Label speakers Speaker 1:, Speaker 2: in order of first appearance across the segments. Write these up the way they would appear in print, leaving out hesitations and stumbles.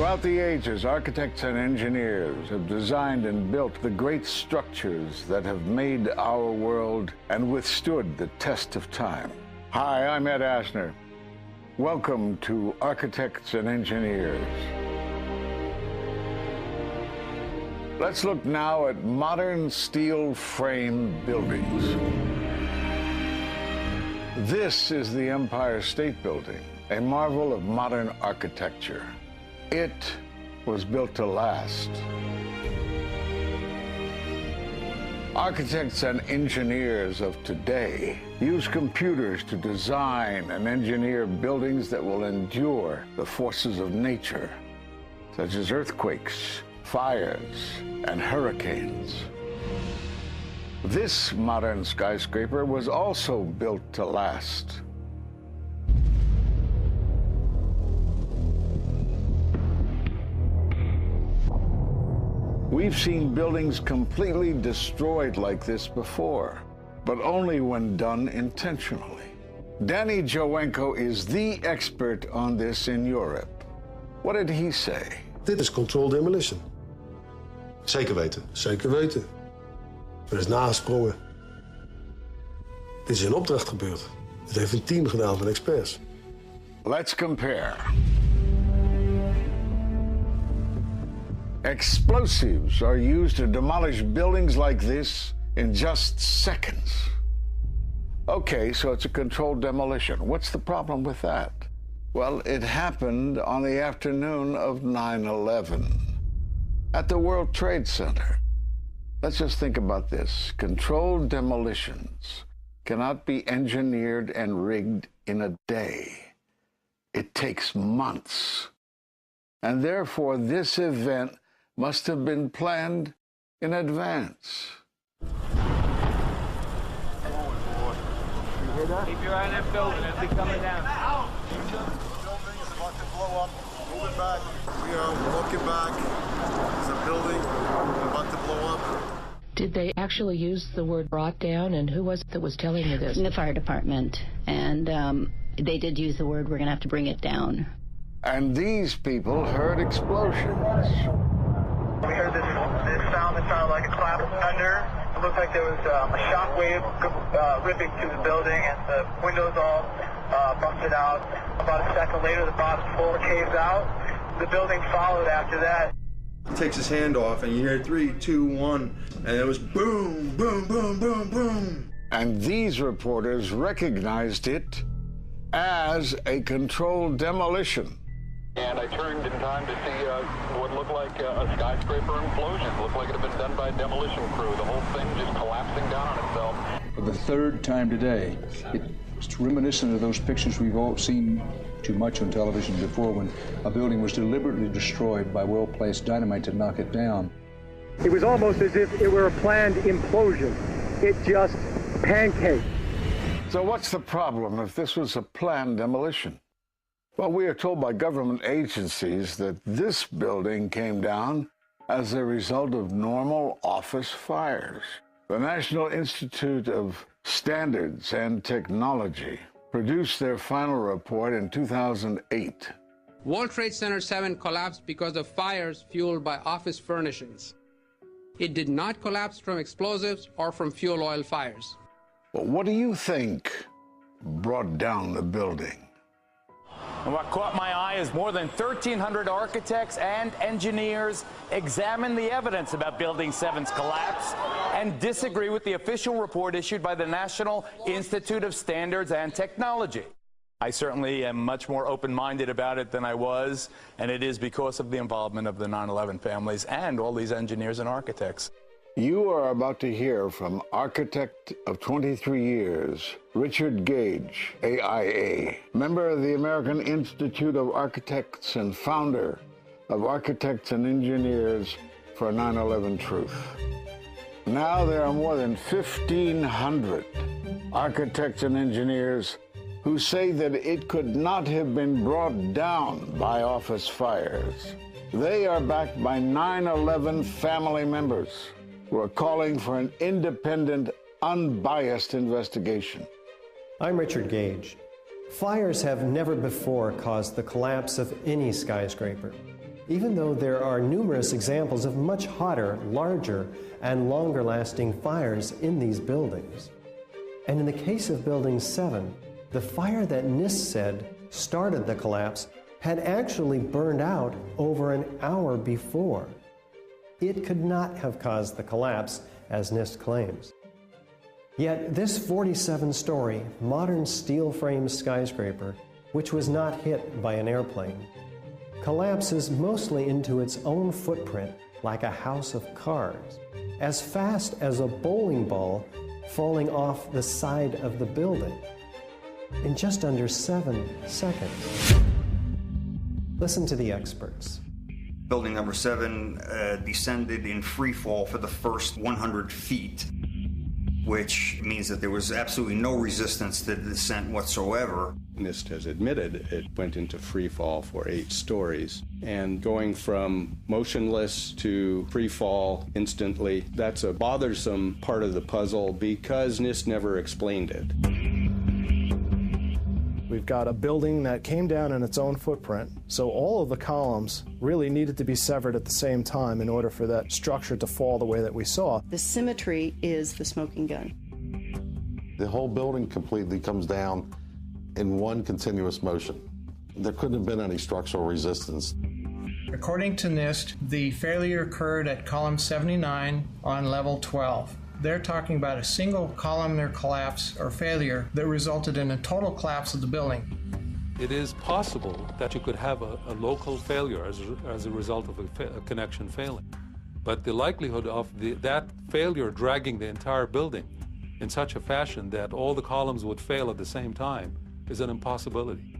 Speaker 1: Throughout the ages, architects and engineers have designed and built the great structures that have made our world and withstood the test of time. Hi, I'm Ed Asner. Welcome to Architects and Engineers. Let's look now at modern steel frame buildings. This is the Empire State Building, a marvel of modern architecture. It was built to last. Architects and engineers of today use computers to design and engineer buildings that will endure the forces of nature, such as earthquakes, fires, and hurricanes. This modern skyscraper was also built to last. We've seen buildings completely destroyed like this before, but only when done intentionally. Danny Jowenko is the expert on this in Europe. What did he say?
Speaker 2: Dit is controlled demolition.
Speaker 3: Zeker weten.
Speaker 2: Zeker weten. Er is nagesprongen. Dit is in opdracht gebeurd. Dit heeft een team gedaan van experts.
Speaker 1: Let's compare. Explosives are used to demolish buildings like this in just seconds. Okay, so it's a controlled demolition. What's the problem with that? Well, it happened on the afternoon of 9/11 at the World Trade Center. Let's just think about this. Controlled demolitions cannot be engineered and rigged in a day. It takes months. And therefore, this event must have been planned in advance.
Speaker 4: You hear that? Keep your eye on that building as they're coming down.
Speaker 3: The building is about to blow up. Moving back. We are walking back. There's a building about to blow up.
Speaker 5: Did they actually use the word brought down, and who was it that was telling you this?
Speaker 6: The fire department, and they did use the word, we're going to have to bring it down.
Speaker 1: And these people heard explosions.
Speaker 7: We heard this sound that sounded like a clap of thunder. It looked like there was a shock wave ripping through the building, and the windows all busted out. About a second later, the bottom floor caves out. The building followed after that.
Speaker 8: He takes his hand off, and you hear 3, 2, 1, and it was boom, boom, boom, boom, boom.
Speaker 1: And these reporters recognized it as a controlled demolition.
Speaker 9: And I turned in time to see what looked like a skyscraper implosion. It looked like it had been done by a demolition crew. The whole thing just collapsing down on itself.
Speaker 10: For the third time today, it's reminiscent of those pictures we've all seen too much on television before, when a building was deliberately destroyed by well-placed dynamite to knock it down.
Speaker 11: It was almost as if it were a planned implosion. It just pancaked.
Speaker 1: So what's the problem if this was a planned demolition? Well, we are told by government agencies that this building came down as a result of normal office fires. The National Institute of Standards and Technology produced their final report in 2008.
Speaker 12: World Trade Center 7 collapsed because of fires fueled by office furnishings. It did not collapse from explosives or from fuel oil fires.
Speaker 1: But what do you think brought down the building?
Speaker 13: And what caught my eye is more than 1,300 architects and engineers examined the evidence about Building 7's collapse and disagree with the official report issued by the National Institute of Standards and Technology. I certainly am much more open-minded about it than I was, and it is because of the involvement of the 9/11 families and all these engineers and architects.
Speaker 1: You are about to hear from architect of 23 years, Richard Gage, AIA, member of the American Institute of Architects and founder of Architects and Engineers for 9/11 Truth. Now there are more than 1,500 architects and engineers who say that it could not have been brought down by office fires. They are backed by 9/11 family members who are calling for an independent, unbiased investigation.
Speaker 14: I'm Richard Gage. Fires have never before caused the collapse of any skyscraper. even though there are numerous examples of much hotter, larger, and longer-lasting fires in these buildings. And in the case of Building 7, the fire that NIST said started the collapse had actually burned out over an hour before. It could not have caused the collapse, as NIST claims. Yet this 47-story, modern steel-frame skyscraper, which was not hit by an airplane, collapses mostly into its own footprint like a house of cards, as fast as a bowling ball falling off the side of the building, in just under 7 seconds. Listen to the experts.
Speaker 15: Building number 7 descended in free fall for the first 100 feet, which means that there was absolutely no resistance to the descent whatsoever.
Speaker 16: NIST has admitted it went into free fall for 8 stories. And going from motionless to free fall instantly, that's a bothersome part of the puzzle because NIST never explained it.
Speaker 17: We've got a building that came down in its own footprint, so all of the columns really needed to be severed at the same time in order for that structure to fall the way that we saw.
Speaker 18: The symmetry is the smoking gun.
Speaker 19: The whole building completely comes down in one continuous motion. There couldn't have been any structural resistance.
Speaker 20: According to NIST, the failure occurred at column 79 on level 12. They're talking about a single columnar collapse or failure that resulted in a total collapse of the building.
Speaker 21: It is possible that you could have a local failure as a result of a connection failing. But the likelihood of that failure dragging the entire building in such a fashion that all the columns would fail at the same time is an impossibility.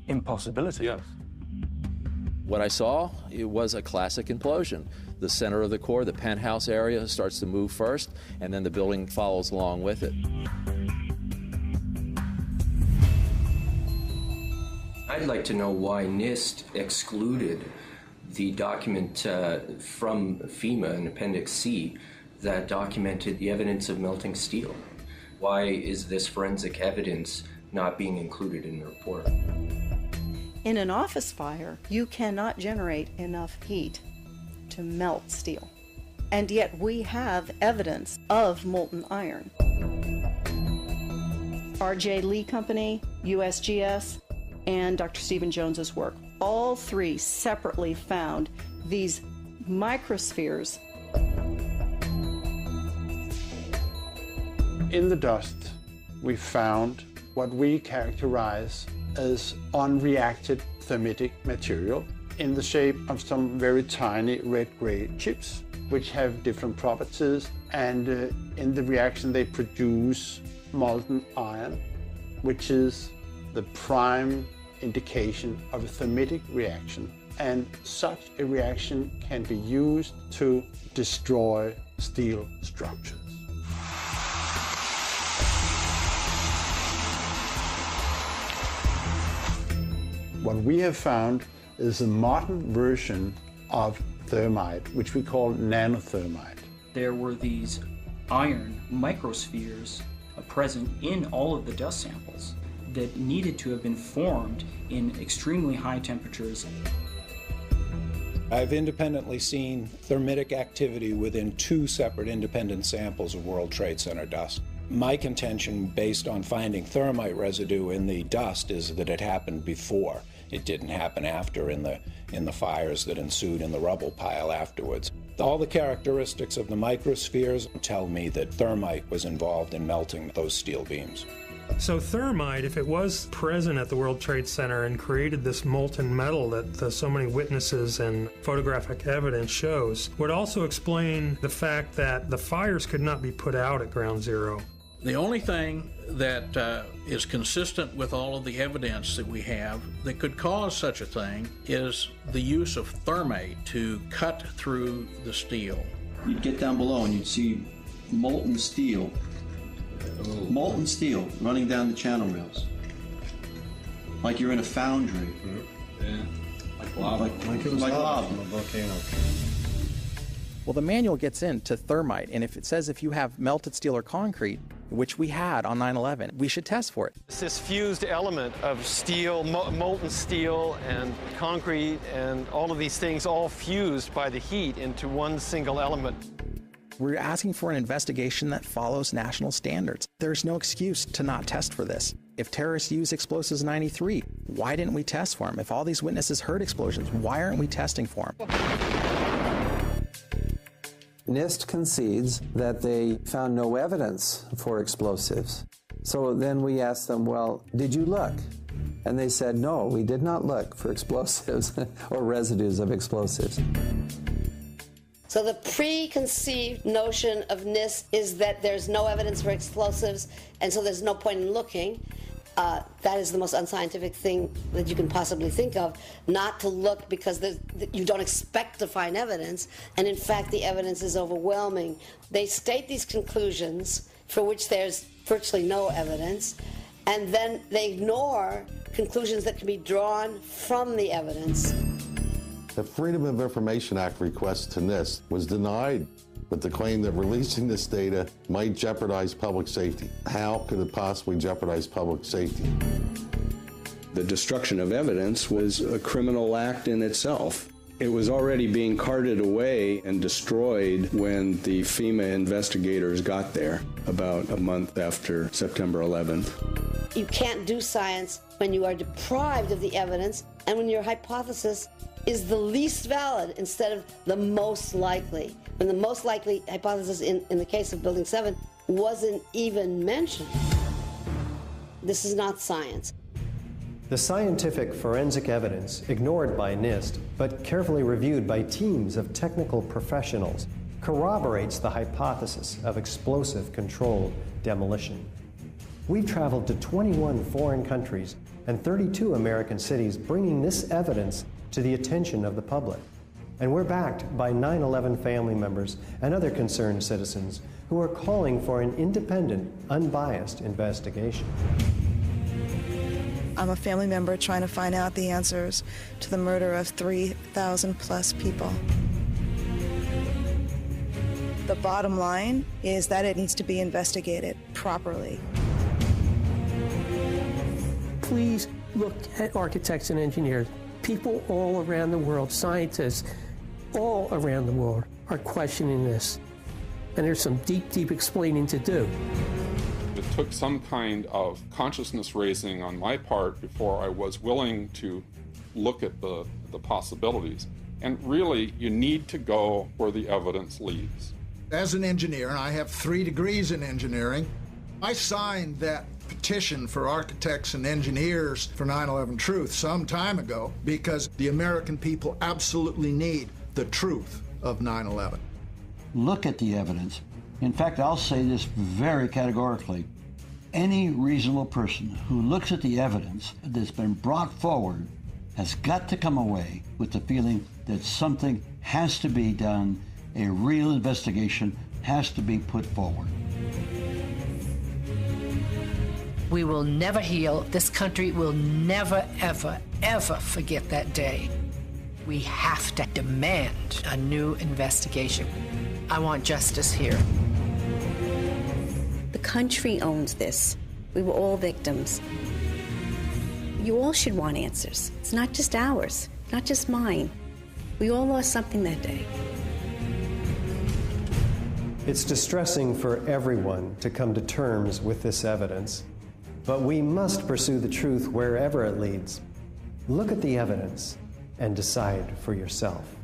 Speaker 22: Impossibility?
Speaker 21: Yes.
Speaker 23: What I saw, it was a classic implosion. The center of the core, the penthouse area, starts to move first, and then the building follows along with it.
Speaker 24: I'd like to know why NIST excluded the document from FEMA in Appendix C that documented the evidence of melting steel. Why is this forensic evidence not being included in the report?
Speaker 18: In an office fire, you cannot generate enough heat to melt steel. And yet we have evidence of molten iron. R.J. Lee Company, USGS, and Dr. Stephen Jones's work, all three separately found these microspheres.
Speaker 25: In the dust, we found what we characterize as unreacted thermitic material in the shape of some very tiny red-gray chips, which have different properties, and in the reaction they produce molten iron, which is the prime indication of a thermitic reaction. And such a reaction can be used to destroy steel structures. What we have found is a modern version of thermite, which we call nanothermite.
Speaker 26: There were these iron microspheres present in all of the dust samples that needed to have been formed in extremely high temperatures.
Speaker 10: I've independently seen thermitic activity within 2 separate independent samples of World Trade Center dust. My contention, based on finding thermite residue in the dust, is that it happened before. It didn't happen after in the fires that ensued in the rubble pile afterwards. All the characteristics of the microspheres tell me that thermite was involved in melting those steel beams.
Speaker 27: So thermite, if it was present at the World Trade Center and created this molten metal that so many witnesses and photographic evidence shows, would also explain the fact that the fires could not be put out at Ground Zero.
Speaker 28: The only thing that is consistent with all of the evidence that we have that could cause such a thing is the use of thermite to cut through the steel.
Speaker 29: You'd get down below and you'd see molten steel running down the channel rails. Like you're in a foundry.
Speaker 22: Yeah. Like lava.
Speaker 29: Like it was lava from a volcano.
Speaker 30: Well, the manual gets into thermite, and if it says if you have melted steel or concrete,
Speaker 2: which we had on 9/11. We should test for it.
Speaker 3: It's this fused element of steel, molten steel and concrete and all of these things all fused by the heat into one single element.
Speaker 2: We're asking for an investigation that follows national standards. There's no excuse to not test for this. If terrorists used explosives in '93, why didn't we test for them? If all these witnesses heard explosions, why aren't we testing for them?
Speaker 4: NIST concedes that they found no evidence for explosives. So then we asked them, well, did you look? And they said, no, we did not look for explosives or residues of explosives.
Speaker 5: So the preconceived notion of NIST is that there's no evidence for explosives, and so there's no point in looking. That is the most unscientific thing that you can possibly think of, not to look because you don't expect to find evidence, and in fact the evidence is overwhelming. They state these conclusions for which there's virtually no evidence, and then they ignore conclusions that can be drawn from the evidence.
Speaker 19: The Freedom of Information Act request to NIST was denied with the claim that releasing this data might jeopardize public safety. How could it possibly jeopardize public safety?
Speaker 16: The destruction of evidence was a criminal act in itself. It was already being carted away and destroyed when the FEMA investigators got there about a month after September 11th.
Speaker 5: You can't do science when you are deprived of the evidence and when your hypothesis is the least valid instead of the most likely. When the most likely hypothesis in the case of Building 7 wasn't even mentioned. This is not science.
Speaker 14: The scientific forensic evidence, ignored by NIST, but carefully reviewed by teams of technical professionals, corroborates the hypothesis of explosive controlled demolition. We've traveled to 21 foreign countries and 32 American cities, bringing this evidence to the attention of the public. And we're backed by 9/11 family members and other concerned citizens who are calling for an independent, unbiased investigation.
Speaker 6: I'm a family member trying to find out the answers to the murder of 3,000 plus people. The bottom line is that it needs to be investigated properly.
Speaker 7: Please look at architects and engineers. People all around the world, scientists all around the world are questioning this. And there's some deep, deep explaining to do.
Speaker 8: It took some kind of consciousness raising on my part before I was willing to look at the possibilities. And really, you need to go where the evidence leads.
Speaker 9: As an engineer, and I have 3 degrees in engineering, I signed that petition for architects and engineers for 9/11 Truth some time ago because the American people absolutely need the truth of 9/11.
Speaker 11: Look at the evidence. In fact, I'll say this very categorically. Any reasonable person who looks at the evidence that's been brought forward has got to come away with the feeling that something has to be done, a real investigation has to be put forward.
Speaker 30: We will never heal. This country will never, ever, ever forget that day. We have to demand a new investigation. I want justice here.
Speaker 31: The country owns this. We were all victims. You all should want answers. It's not just ours, not just mine. We all lost something that day.
Speaker 14: It's distressing for everyone to come to terms with this evidence. But we must pursue the truth wherever it leads. Look at the evidence and decide for yourself.